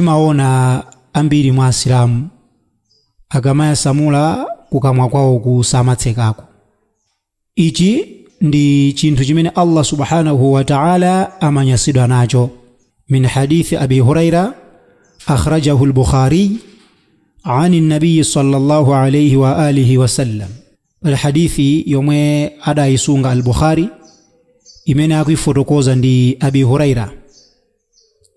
timaona ambiri mwa asilamu akamayasamula kukamwa kwawo kusamatsekako. Ichi ndi chinthu chimene Allah subhanahu wa ta'ala amanyasidwa nacho. Min hadithi Abi Huraira akhrajahu al-Bukhari عن النبي صلى الله عليه وآله وسلم. الحديث يوم أدا يسونغ البخاري imene akuifotokoza ndi Abi Huraira.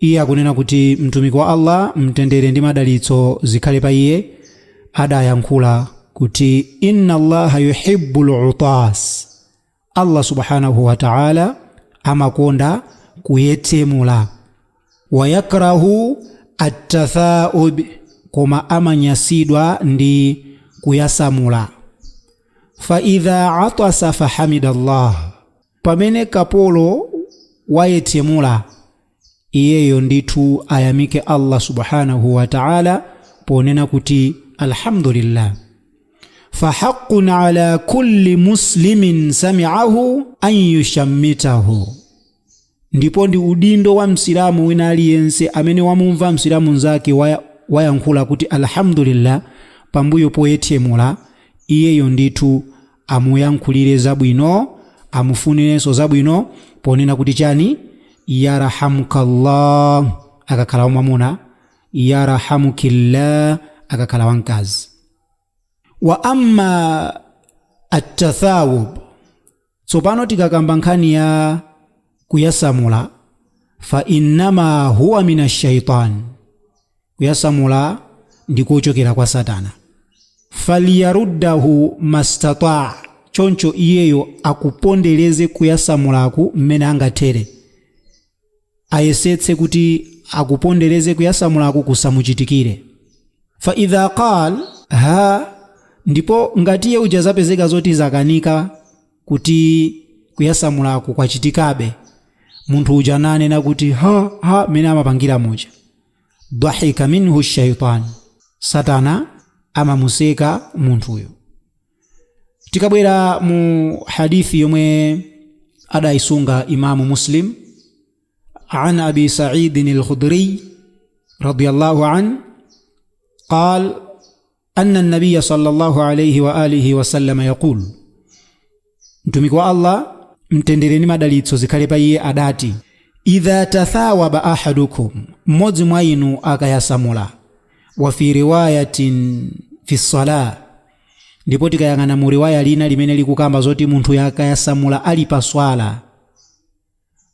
Iye akunena kuti mtumiki wa Allah mtendere ndi madalitso zikhale pa iye adayankhula kuti inna Allaha yuhibbul utas, Allah subhanahu wa ta'ala amakonda kuyetsemula, wa yakrahu at-tathaub, koma amanyasidwa ndi kuyasamula. Fa idha atasa fahamidallah, pamene kapolo wayetsemula iyeyo ndithu ayamike Allah subhanahu wa ta'ala ponena kuti alhamdulillah. Fahaqqun ala kulli muslimin sami'ahu an yushammitahu, ndipo ndi udindo wa msilamu wina aliyense amene wamumva msilamu nzake wayankhula kuti alhamdulillah pambuyo poyetsemula, iyeyo ndithu amuyankhulire zabwino, amufunirenso zabwino ponena kuti chani, yarhamukallah akakhala wamwamuna, yarhamukillah akakhala wamkazi. Wa amma at-tathawub, tsopano tikakamba nkhani ya kuyasamula, fa innama huwa minash shaitan, kuyasamula ndikuchokera kwa Satana. Faliyaruddahu mastata', choncho iyeyo akupondereze kuyasamulaku mmene angatere, ayesetse kuti akupondereze kuyasamulaku kusamuchitikire. Fa idha qal ha, ndipo ngatiye ujazapezeka zoti zakanika kuti kuyasamulaku kwachitikabe, munthu uja nanena kuti ha mene amapangira muja, dhahika minhu shaitan, Satana amamuseka munthuyo. Tikabwera mu hadithi yomwe adaisunga Imamu Muslim عن أبي سعيد الخدري رضي الله عنه قال أن النبي صلى الله عليه وآله وسلم يقول، mtumiki wa Allah mtendereni madalitso zikhale pa iye adati, idha tathawaba ahadukum, mmodzi mwa inu akayasamula, wa fi riwayatin fi salah, ndipo tikayang'ana mu riwaya lina limene likukamba zoti munthu yakayasamula ali pa swala,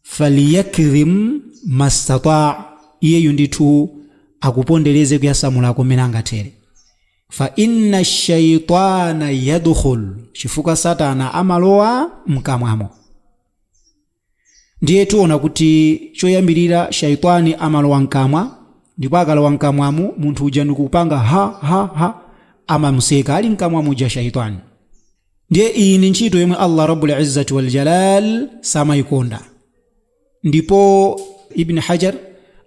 faliyakdhim mastata', iyeyu ndithu akupondereze kuyasamula kumene angatere. Fa inna shaitana yadkhul, chifukwa Satana amalowa mkamwamo. Ndiye tuona kuti choyambirira shaitani amalowa mkamwa, ndipo akalowa mkamwamo munthu uja ndikupanga ha amamuseka ali mkamwamo uja shaitani. Ndiye iyi ni ntchito yomwe Allah Rabbul Izzati wal Jalal samayikonda. Ndipo Ibn Hajar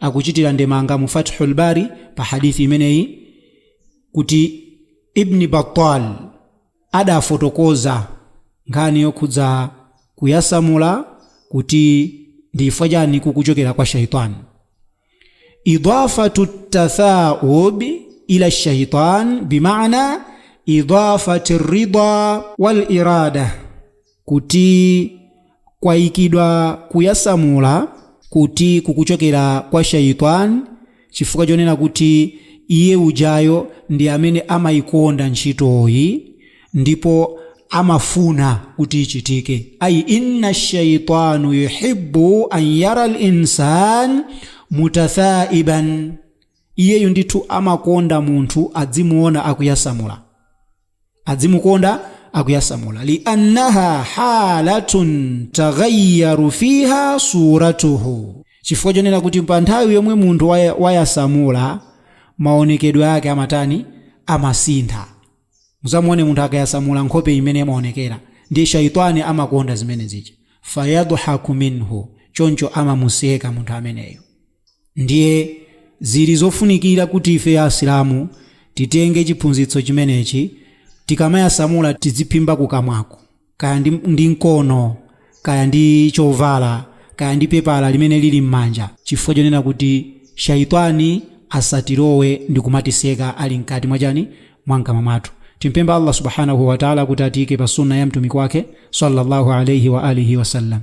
akuchitira ndemanga mu Fathul Bari pa hadithi imeneyi kuti Ibn Battal adafotokoza nkhani yokhudza kuyasamula kuti ndifwa chani kukuchokera kwa shaitani. Idafatu tathawub ila shaitan bimaana idafati ridha wal irada, kuti kwaikidwa kuyasamula kuti kukuchokera kwa shaitan, chifukwa chonena kuti iye ujayo ndi amene amayikonda ntchitoyi ndipo amafuna kuti ichitike. Ai inna shaitanu yuhibbu an yara al-insan mutathaiban, iyeyo ndithu amakonda munthu adzimuona akuyasamula, adzimukonda akuyasamula. Li annaha halatun taghayyaru fiha suratuhu, chifukwa chonena kuti pa nthawi yomwe munthu wayasamula maonekedwe yake amatani, amasintha. Muzamuone munthu akayasamula nkhope imene maonekera, ndiye shaitani amakonda zimene zija. Fayadhaku minhu, choncho amamuseka munthu ameneyo. Ndiye zili zofunikira kuti ife Asilamu titenge chiphunzitso chimenechi, tikamayasamula tidziphimba kukamwako, kaya ndi mkono, kaya ndi chovala, kaya ndi pepala limene lili m'manja, chifukwa chonena kuti shaitani asatirowe ndi kumatiseka ali mkati mwachani mwankama mwathu. Timpemba Allah subhanahu wa ta'ala kuti atike pa sunna ya mtumiki wake sallallahu alayhi wa alihi wasallam.